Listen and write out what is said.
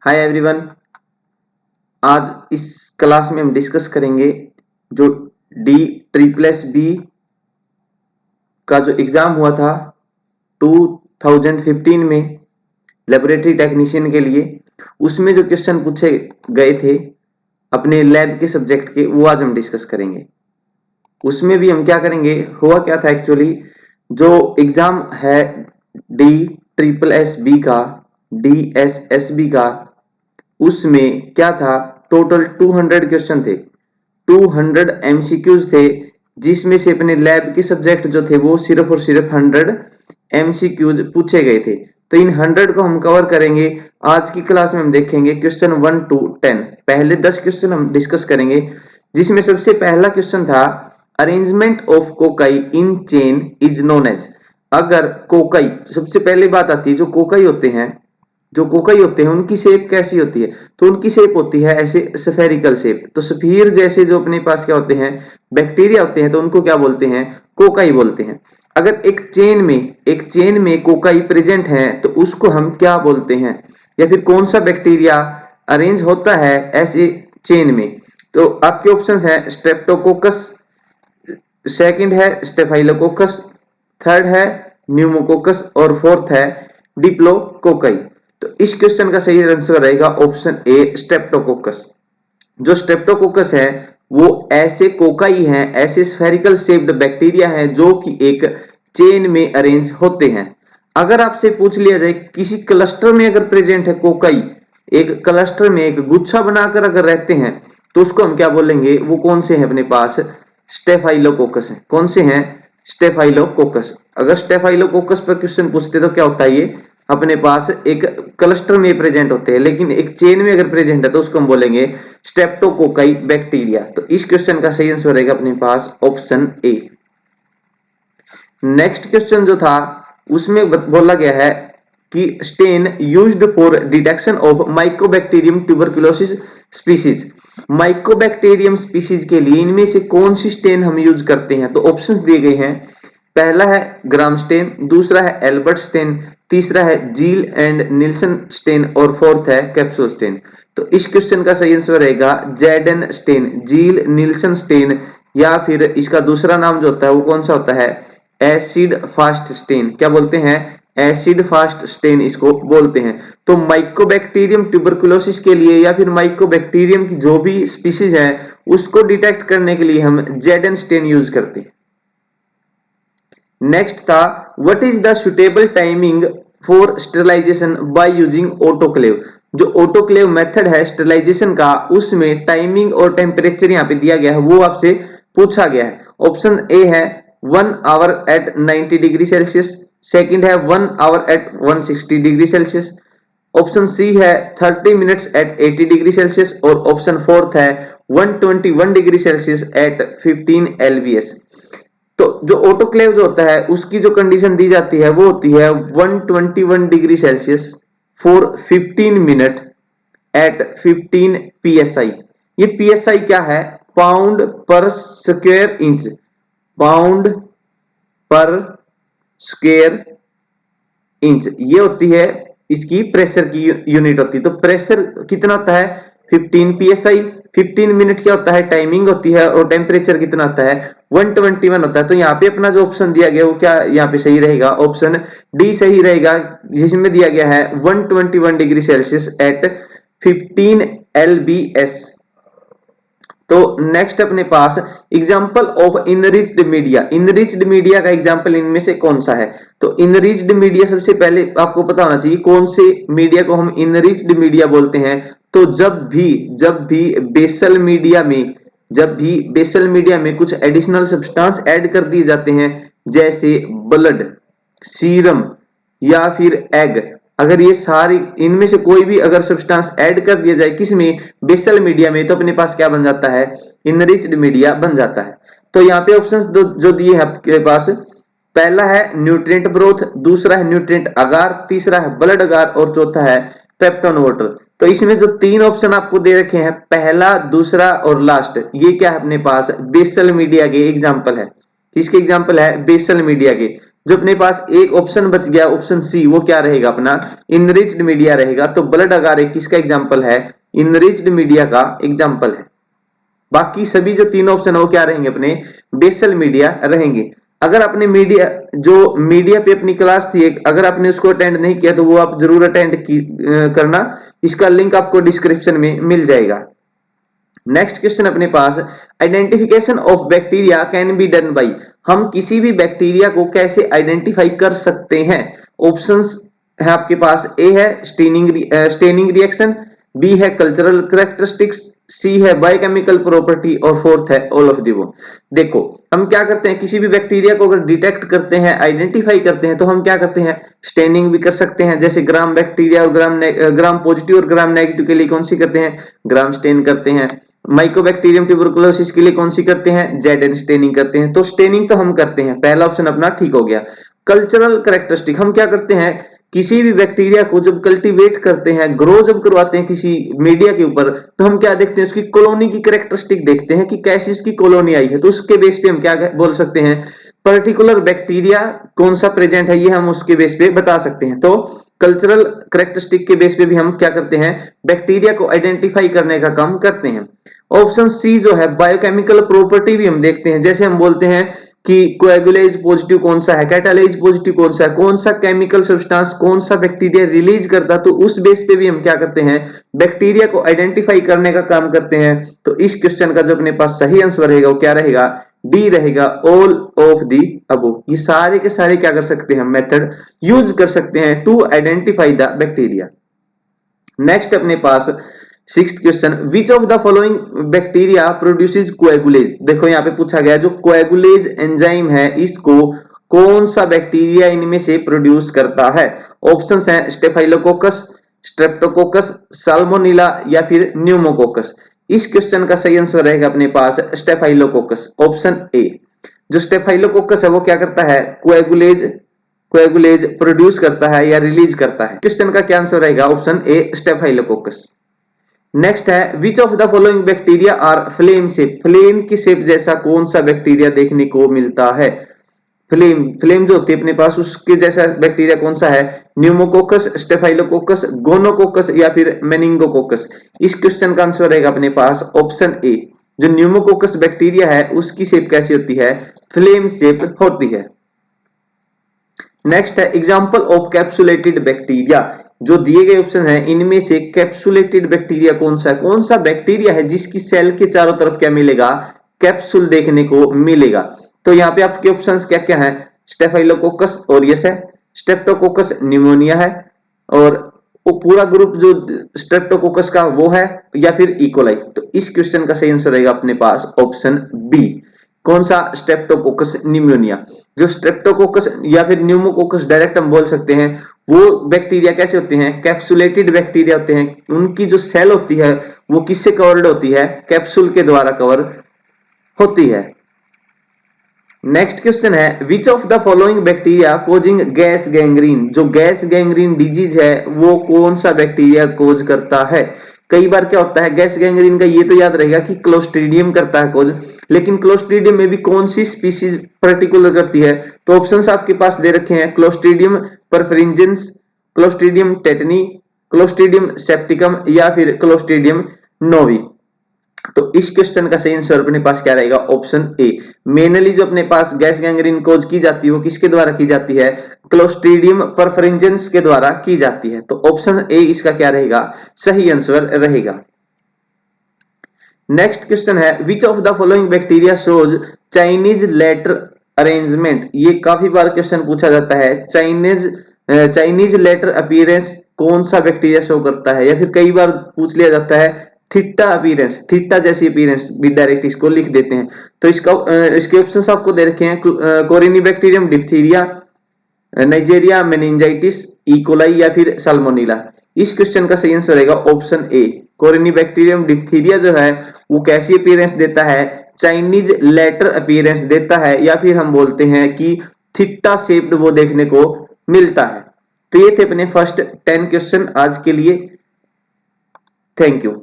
Hi everyone. आज इस class में हम डिस्कस करेंगे जो डी ट्रिपल एस बी का जो एग्जाम हुआ था 2015 में लेबोरेटरी टेक्नीशियन के लिए, उसमें जो क्वेश्चन पूछे गए थे अपने लैब के सब्जेक्ट के, वो आज हम डिस्कस करेंगे। उसमें भी हम क्या करेंगे, हुआ क्या था एक्चुअली, जो एग्जाम है डी ट्रिपल एस बी का, डी एस एस बी का, उसमें क्या था, टोटल 200 क्वेश्चन थे, 200 एमसीक्यूज थे, जिसमें से अपने लैब के सब्जेक्ट जो थे वो सिर्फ और सिर्फ 100 एमसीक्यूज पूछे गए थे। तो इन 100 को हम कवर करेंगे। आज की क्लास में हम देखेंगे क्वेश्चन 1 to 10। पहले 10 क्वेश्चन हम डिस्कस करेंगे, जिसमें सबसे पहला क्वेश्चन था arrangement of cocci in chain is known as. अगर कोकाई, सबसे पहली बात आती है, जो कोकाई होते हैं, जो कोकाई होते हैं उनकी शेप कैसी होती है, तो उनकी शेप होती है ऐसे स्फेरिकल शेप। तो स्फीर जैसे जो अपने पास क्या होते हैं, बैक्टीरिया होते हैं, तो उनको क्या बोलते हैं, कोकाई बोलते हैं। अगर एक चेन में कोकाई प्रेजेंट है तो उसको हम क्या बोलते हैं, या फिर कौन सा बैक्टीरिया अरेंज होता है ऐसे चेन में। तो आपके ऑप्शन है स्ट्रेप्टोकोकस, सेकंड है स्टेफाइलोकोकस, थर्ड है न्यूमोकोकस और फोर्थ है डिप्लोकोकाई। तो इस क्वेश्चन का सही आंसर रहेगा ऑप्शन ए स्ट्रेप्टोकोकस। जो स्ट्रेप्टोकोकस है वो ऐसे कोकाई हैं, ऐसे स्फेरिकल शेप्ड बैक्टीरिया हैं जो कि एक चेन में अरेंज होते हैं। अगर आपसे पूछ लिया जाए किसी क्लस्टर में अगर प्रेजेंट है कोकाई, एक क्लस्टर में एक गुच्छा बनाकर अगर रहते हैं, तो उसको हम क्या बोलेंगे, वो कौन से हैं अपने पास, स्टेफाइलोकोकस है। कौन से हैं, स्टेफाइलोकोकस। अगर स्टेफाइलोकोकस पर क्वेश्चन पूछते तो क्या होता है, ये अपने पास एक क्लस्टर में प्रेजेंट होते हैं, लेकिन एक चेन में अगर प्रेजेंट है तो उसको हम बोलेंगे स्ट्रेप्टोकोकाई बैक्टीरिया। तो इस क्वेश्चन का सही आंसर रहेगा अपने पास ऑप्शन ए। नेक्स्ट क्वेश्चन जो था उसमें बोला गया है कि stain used for detection of mycobacterium tuberculosis species. Mycobacterium species के लिए इनमें से कौन सी स्टेन हम यूज करते हैं, तो ऑप्शंस दिए गए हैं। पहला है ग्राम स्टेन, दूसरा है एल्बर्ट स्टेन, तीसरा है जील एंड निल्सन स्टेन और फोर्थ है कैप्सूल स्टेन। तो इस क्वेश्चन का सही आंसर रहेगा जेडन स्टेन, जील निल्सन स्टेन, या फिर इसका दूसरा नाम जो होता है वो कौन सा होता है, एसिड फास्ट स्टेन। क्या बोलते हैं, एसिड फास्ट स्टेन इसको बोलते हैं। तो माइकोबैक्टीरियम ट्यूबरकुलोसिस के लिए या फिर माइकोबैक्टीरियम की जो भी स्पीसीज है उसको डिटेक्ट करने के लिए हम जेडन स्टेन यूज करते हैं। नेक्स्ट था what is the suitable timing for sterilization by using autoclave. जो ऑटोक्लेव मेथड है स्टेरिलाइजेशन का, उसमें टाइमिंग और टेम्परेचर यहाँ पे दिया गया है, वो आपसे पूछा गया है। ऑप्शन ए है 1 hour at 90 degree Celsius, second है 1 hour at 160 degree Celsius, option C है 30 मिनट्स एट 80 डिग्री सेल्सियस और ऑप्शन फोर्थ है 121 डिग्री सेल्सियस एट 15 LBS। तो जो ऑटोक्लेव जो होता है उसकी जो कंडीशन दी जाती है वो होती है 121 degree Celsius for 15 minute at 15 PSI। ये PSI क्या है, pound per square inch, pound per square inch, ये होती है इसकी प्रेशर की यूनिट होती है। तो प्रेशर कितना होता है 15 PSI, 15 मिनट क्या होता है टाइमिंग होती है, और टेम्परेचर कितना होता है 121 होता है। तो यहाँ पे अपना जो ऑप्शन दिया गया वो क्या यहाँ पे सही रहेगा, ऑप्शन डी सही रहेगा, जिसमें दिया गया है 121 डिग्री सेल्सियस एट 15 LBS। तो नेक्स्ट अपने पास example of enriched media. Enriched media का एग्जांपल इनमें से कौन सा है, तो इनरिच्ड मीडिया सबसे पहले आपको पता होना चाहिए कौन से मीडिया को हम इनरिच्ड मीडिया बोलते हैं। तो जब भी बेसल मीडिया में कुछ एडिशनल सब्सटेंस ऐड कर दिए जाते हैं, जैसे ब्लड, सीरम या फिर एग, अगर ये सारी इनमें से कोई भी अगर सब्सटेंस ऐड कर दिया जाए किसमें, बेसल मीडिया में, तो अपने पास क्या बन जाता है, इनरिच्ड मीडिया बन जाता है। तो यहाँ पे ऑप्शंस जो दिए हैं आपके पास, पहला है न्यूट्रिएंट ब्रोथ, दूसरा है न्यूट्रिएंट अगार, तीसरा है ब्लड अगार और चौथा है पेप्टोन वाटर। तो इसमें जो तीन ऑप्शन आपको दे रखे हैं, पहला, दूसरा और लास्ट, ये क्या है अपने पास बेसल मीडिया के एग्जाम्पल है। किसके एग्जाम्पल है, बेसल मीडिया के। जो अपने पास एक ऑप्शन बच गया, ऑप्शन सी, वो क्या रहेगा अपना, इनरिच्ड मीडिया रहेगा। तो ब्लड अगार एक किसका एग्जाम्पल है, इनरिच्ड मीडिया का एग्जाम्पल है। बाकी सभी जो तीन ऑप्शन है वो क्या रहेंगे, अपने बेसल मीडिया रहेंगे। अगर आपने मीडिया, जो मीडिया पे अपनी क्लास थी एक, अगर आपने उसको अटेंड नहीं किया तो वो आप जरूर अटेंड करना, इसका लिंक आपको डिस्क्रिप्शन में मिल जाएगा। नेक्स्ट क्वेश्चन अपने पास, identification of bacteria can be done by, हम किसी भी बैक्टीरिया को कैसे आइडेंटिफाई कर सकते हैं। ऑप्शंस है आपके पास, ए है स्टेनिंग रिएक्शन, बी है कल्चरल कैरेक्टरिस्टिक्स, सी है बायोकेमिकल प्रॉपर्टी और फोर्थ है ऑल ऑफ द अबव। देखो हम क्या करते हैं, किसी भी बैक्टीरिया को अगर डिटेक्ट करते हैं, आइडेंटिफाई करते हैं, तो हम क्या करते हैं, स्टेनिंग भी कर सकते हैं। जैसे ग्राम बैक्टीरिया और ग्राम पॉजिटिव और ग्राम नेगेटिव के लिए कौन सी करते हैं, ग्राम स्टेन करते हैं। माइकोबैक्टीरियम ट्यूबरकुलोसिस के लिए कौन सी करते हैं, जेडन स्टेनिंग करते हैं। तो स्टेनिंग तो हम करते हैं, पहला ऑप्शन अपना ठीक हो गया। कल्चरल कैरेक्टरिस्टिक, हम क्या करते हैं, किसी भी बैक्टीरिया को जब कल्टीवेट करते हैं, ग्रो जब करवाते हैं किसी मीडिया के ऊपर, तो हम क्या देखते हैं, उसकी कॉलोनी की कैरेक्टरिस्टिक देखते हैं कि कैसी उसकी कॉलोनी आई है। तो उसके बेस पे हम क्या बोल सकते हैं, पर्टिकुलर बैक्टीरिया कौन सा प्रेजेंट है, ये हम उसके बेस पे बता सकते हैं। तो कल्चरल कैरेक्टरिस्टिक के बेस पे भी हम क्या करते हैं, बैक्टीरिया को आइडेंटिफाई करने का काम करते हैं। ऑप्शन सी जो है बायोकेमिकल प्रॉपर्टी भी हम देखते हैं। जैसे हम बोलते हैं कि कोएगुलेज पॉजिटिव कौन सा है, कैटालेज पॉजिटिव कौन सा है, कौन सा केमिकल सब्सटेंस कौन सा बैक्टीरिया रिलीज करता, तो उस बेस पे भी हम क्या करते हैं, बैक्टीरिया को आइडेंटिफाई करने का काम करते हैं। तो इस क्वेश्चन का जो अपने पास सही आंसर रहेगा वो क्या रहेगा, डी रहेगा, ऑल ऑफ दी अबव। ये सारे के सारे क्या कर सकते हैं, मेथड यूज कर सकते हैं to identify the bacteria. Next अपने पास sixth question, which of the following bacteria produces coagulase. देखो यहाँ पे पूछा गया जो कोएगुलेज एंजाइम है, इसको कौन सा बैक्टीरिया इनमें से प्रोड्यूस करता है। ऑप्शंस हैं स्टेफाइलोकोकस, स्ट्रेप्टोकोकस, साल्मोनेला या फिर न्यूमोकोकस। इस क्वेश्चन का सही आंसर रहेगा अपने पास स्टेफाइलोकोकस, ऑप्शन ए। जो स्टेफाइलोकोकस है वो क्या करता है, कोएगुलेज प्रोड्यूस करता है या रिलीज करता है। क्वेश्चन का क्या आंसर रहेगा, ऑप्शन ए स्टेफाइलोकोकस। नेक्स्ट है, which of the following bacteria are flame shape, flame की शेप जैसा कौन सा बैक्टीरिया देखने को मिलता है। फ्लेम जो होती है अपने पास, उसके जैसा बैक्टीरिया कौन सा है, न्यूमोकोकस, स्टेफाइलोकोकस, गोनोकोकस या फिर मेनिंगोकोकस। इस क्वेश्चन का आंसर रहेगा अपने पास ऑप्शन ए। जो न्यूमोकोकस बैक्टीरिया है उसकी शेप कैसी होती है, फ्लेम शेप होती है। नेक्स्ट है, एग्जांपल ऑफ कैप्सुलेटेड बैक्टीरिया। जो दिए गए ऑप्शन है इनमें से कैप्सुलेटेड बैक्टीरिया कौन सा है, कौन सा बैक्टीरिया है जिसकी सेल के चारों तरफ क्या मिलेगा, कैप्सूल देखने को मिलेगा। तो यहाँ पे आपके ऑप्शंस क्या क्या है, स्टेफाइलोकोकस ऑरियस है, स्ट्रेप्टोकोकस न्यूमोनिया है, और वो पूरा ग्रुप जो स्ट्रेप्टोकोकस का वो है, या फिर इकोलाई। तो इस क्वेश्चन का सही आंसर रहेगा अपने पास ऑप्शन बी। कौन सा, स्ट्रेप्टोकोकस न्यूमोनिया। जो स्ट्रेप्टोकोकस या फिर न्यूमोकोकस डायरेक्ट हम बोल सकते हैं, वो बैक्टीरिया कैसे होते हैं, कैप्सुलेटेड बैक्टीरिया होते हैं। उनकी जो सेल होती है वो किससे कवर्ड होती है, कैप्सूल के द्वारा कवर होती है। नेक्स्ट क्वेश्चन है, which of the following bacteria causing gas gangrene. जो गैस गैंग्रीन डिजीज है वो कौन सा बैक्टीरिया कोज करता है। कई बार क्या होता है गैस गैंग्रीन का, ये तो याद रहेगा कि क्लोस्ट्रीडियम करता है कोज, लेकिन क्लोस्ट्रीडियम में भी कौन सी स्पीसीज पर्टिकुलर करती है। तो ऑप्शंस आपके पास दे रखे हैं, क्लोस्ट्रीडियम परफरिंजेंस, क्लोस्ट्रीडियम टेटनी, क्लोस्ट्रीडियम सेप्टिकम या फिर क्लोस्ट्रीडियम नोवी। तो इस क्वेश्चन का सही आंसर अपने पास क्या रहेगा, ऑप्शन ए। मेनली जो अपने पास गैस गैंग्रीन कोज की जाती है वो किसके द्वारा की जाती है, क्लोस्ट्रीडियम परफरिंजेंस के द्वारा की जाती है। तो ऑप्शन ए इसका क्या रहेगा, सही आंसर रहेगा। नेक्स्ट क्वेश्चन है, which of the following bacteria shows Chinese letter arrangement. ये काफी बार क्वेश्चन पूछा जाता है, चाइनीज लेटर अपीयरेंस कौन सा बैक्टीरिया शो करता है, या फिर कई बार पूछ लिया जाता है थीटा अपीयरेंस, थीटा जैसी अपीयरेंस भी डायरेक्ट इसको लिख देते हैं। तो इसके ऑप्शंस आपको दे रखे हैं, कोरिनीबैक्टीरियम डिप्थीरिया, नाइजेरिया मेनिंजाइटिस, इकोलाई या फिर साल्मोनेला। इस क्वेश्चन का सही आंसर रहेगा ऑप्शन ए। कोरिनीबैक्टीरियम डिप्थीरिया जो है वो कैसी अपीयरेंस देता है, चाइनीज लेटर अपीयरेंस देता है, या फिर हम बोलते हैं कि थीटा शेप्ड वो देखने को मिलता है। तो ये थे अपने फर्स्ट 10 क्वेश्चन आज के लिए। Thank you.